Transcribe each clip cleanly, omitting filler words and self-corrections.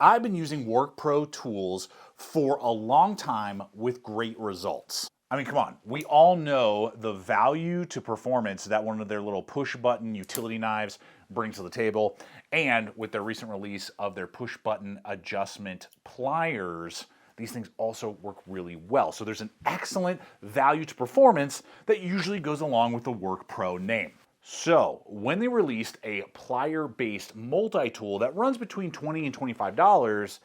I've been using WORKPRO tools for a long time with great results. I mean, come on, we all know the value to performance that one of their little push button utility knives brings to the table. And with their recent release of their push button adjustment pliers, these things also work really well. So there's an excellent value to performance that usually goes along with the WORKPRO name. So when they released a plier-based multi-tool that runs between $20 and $25,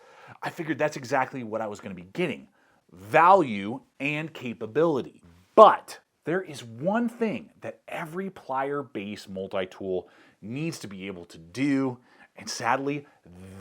I figured that's exactly what I was going to be getting. Value and capability. But there is one thing that every plier-based multi-tool needs to be able to do, and sadly,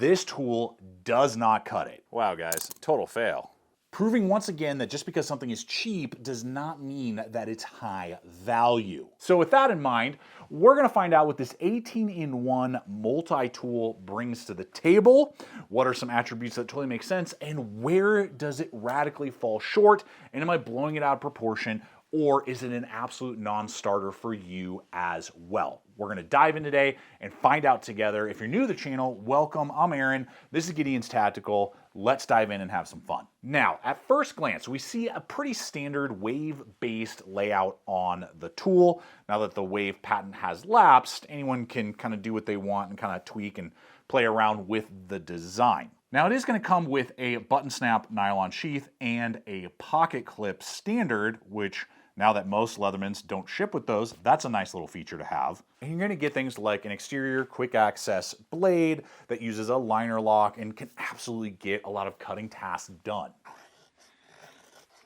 this tool does not cut it. Wow, guys, total fail. Proving once again that just because something is cheap does not mean that it's high value. So with that in mind, we're gonna find out what this 18-in-1 multi-tool brings to the table, what are some attributes that totally make sense, and where does it radically fall short, and am I blowing it out of proportion, or is it an absolute non-starter for you as well? We're gonna dive in today and find out together. If you're new to the channel, welcome, I'm Aaron. This is Gideonstactical. Let's dive in and have some fun. Now, at first glance, we see a pretty standard wave-based layout on the tool. Now that the wave patent has lapsed, anyone can kind of do what they want and kind of tweak and play around with the design. Now it is going to come with a button snap nylon sheath and a pocket clip standard, which now that most Leathermans don't ship with those, that's a nice little feature to have. And you're going to get things like an exterior quick access blade that uses a liner lock and can absolutely get a lot of cutting tasks done.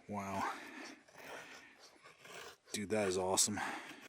Wow. Dude, that is awesome.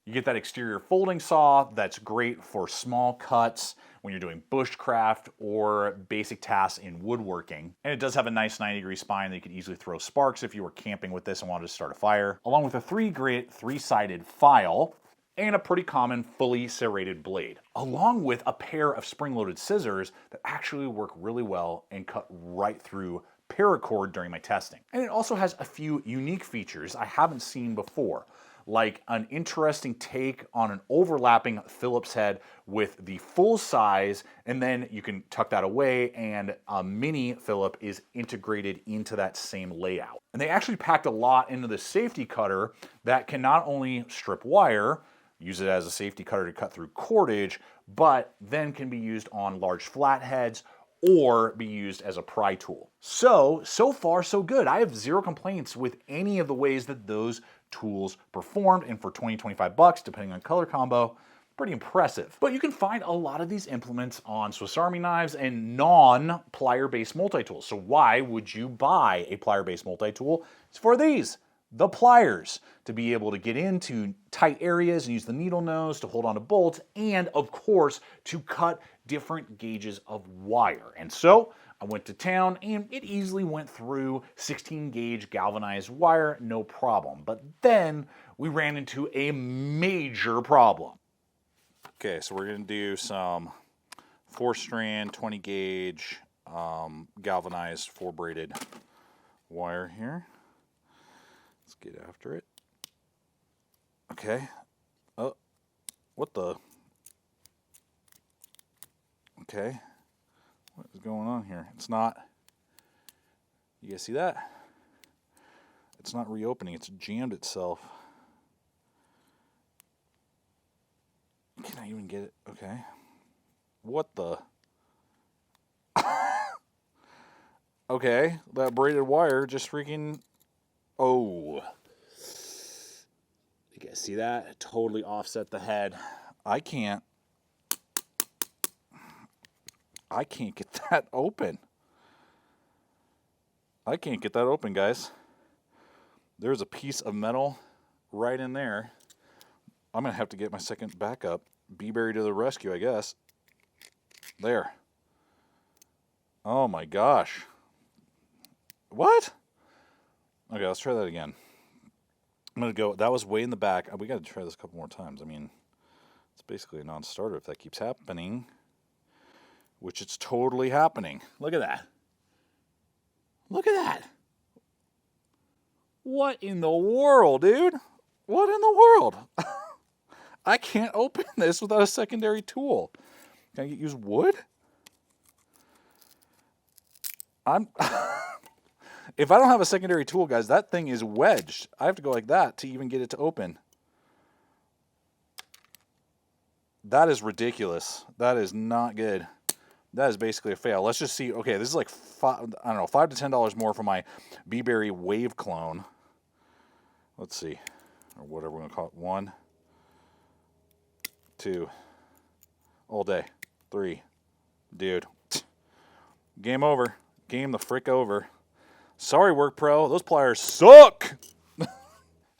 You get that exterior folding saw that's great for small cuts when you're doing bushcraft or basic tasks in woodworking. And it does have a nice 90-degree spine that you could easily throw sparks if you were camping with this and wanted to start a fire, along with a 3-grit, 3-sided file, and a pretty common fully serrated blade, along with a pair of spring-loaded scissors that actually work really well and cut right through paracord during my testing. And it also has a few unique features I haven't seen before, like an interesting take on an overlapping Phillips head with the full size, and then you can tuck that away and a mini Phillip is integrated into that same layout. And they actually packed a lot into the safety cutter that can not only strip wire, use it as a safety cutter to cut through cordage, but then can be used on large flatheads or be used as a pry tool. So far so good. I have zero complaints with any of the ways that those tools performed, and for 20, 25 bucks, depending on color combo, pretty impressive. But you can find a lot of these implements on Swiss Army knives and non-plier-based multi-tools. So why would you buy a plier-based multi-tool? It's for these, the pliers, to be able to get into tight areas and use the needle nose to hold on to bolts, and of course, to cut different gauges of wire. And so I went to town and it easily went through 16 gauge galvanized wire, no problem. But then we ran into a major problem. Okay, so we're going to do some 4-strand, 20 gauge galvanized 4-braided wire here. Let's get after it. Okay. Oh, what the? Okay. What is going on here? It's not, you guys see that? It's not reopening, it's jammed itself. Can I even get it? Okay. What the? Okay, that braided wire just freaking, oh. You guys see that? It totally offset the head. I can't get that open. I can't get that open, guys. There's a piece of metal right in there. I'm going to have to get my second backup. B-Berry to the rescue, I guess. There. Oh my gosh. What? Okay, let's try that again. I'm going to go, that was way in the back. We got to try this a couple more times. I mean, it's basically a non-starter if that keeps happening. Which it's totally happening. Look at that. Look at that. What in the world, dude? What in the world? I can't open this without a secondary tool. Can I use wood? If I don't have a secondary tool, guys, that thing is wedged. I have to go like that to even get it to open. That is ridiculous. That is not good. That is basically a fail. Let's just see. Okay, this is like $5 to $10 more for my B-Berry Wave Clone. Let's see, or whatever we're gonna call it. 1, 2, all day. 3, dude. Game over. Game the frick over. Sorry, WORKPRO. Those pliers suck.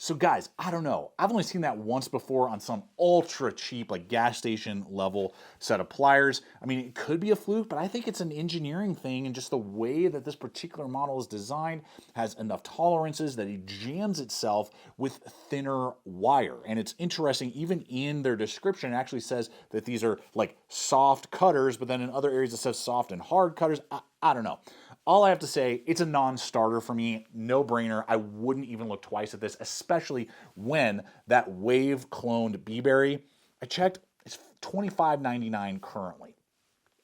So guys, I don't know. I've only seen that once before on some ultra cheap, like gas station level set of pliers. I mean, it could be a fluke, but I think it's an engineering thing, and just the way that this particular model is designed has enough tolerances that it jams itself with thinner wire. And it's interesting, even in their description, it actually says that these are like soft cutters, but then in other areas it says soft and hard cutters. I don't know. All I have to say, it's a non-starter for me, no brainer. I wouldn't even look twice at this, especially when that Wave cloned B-Berry, I checked, it's $25.99 currently.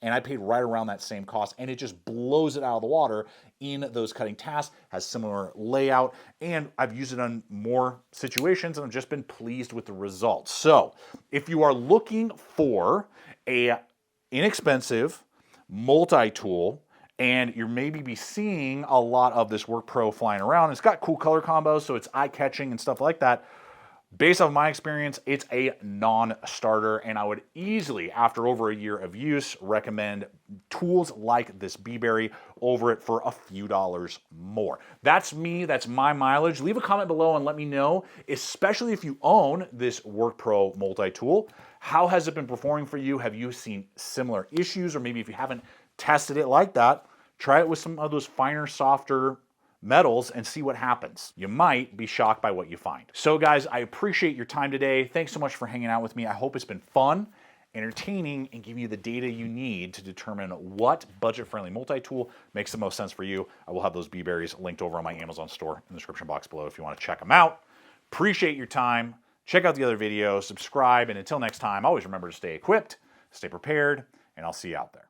And I paid right around that same cost, and it just blows it out of the water in those cutting tasks, has similar layout, and I've used it on more situations, and I've just been pleased with the results. So if you are looking for a inexpensive multi-tool, and you're maybe be seeing a lot of this WORKPRO flying around, it's got cool color combos, so it's eye-catching and stuff like that. Based on my experience, it's a non-starter, and I would easily, after over a year of use, recommend tools like this B-Berry over it for a few dollars more. That's me, that's my mileage. Leave a comment below and let me know, especially if you own this WORKPRO multi-tool. How has it been performing for you? Have you seen similar issues? Or maybe if you haven't tested it like that, try it with some of those finer, softer metals and see what happens. You might be shocked by what you find. So guys, I appreciate your time today. Thanks so much for hanging out with me. I hope it's been fun, entertaining, and giving you the data you need to determine what budget-friendly multi-tool makes the most sense for you. I will have those B-Berries linked over on my Amazon store in the description box below if you want to check them out. Appreciate your time. Check out the other videos, subscribe, and until next time, always remember to stay equipped, stay prepared, and I'll see you out there.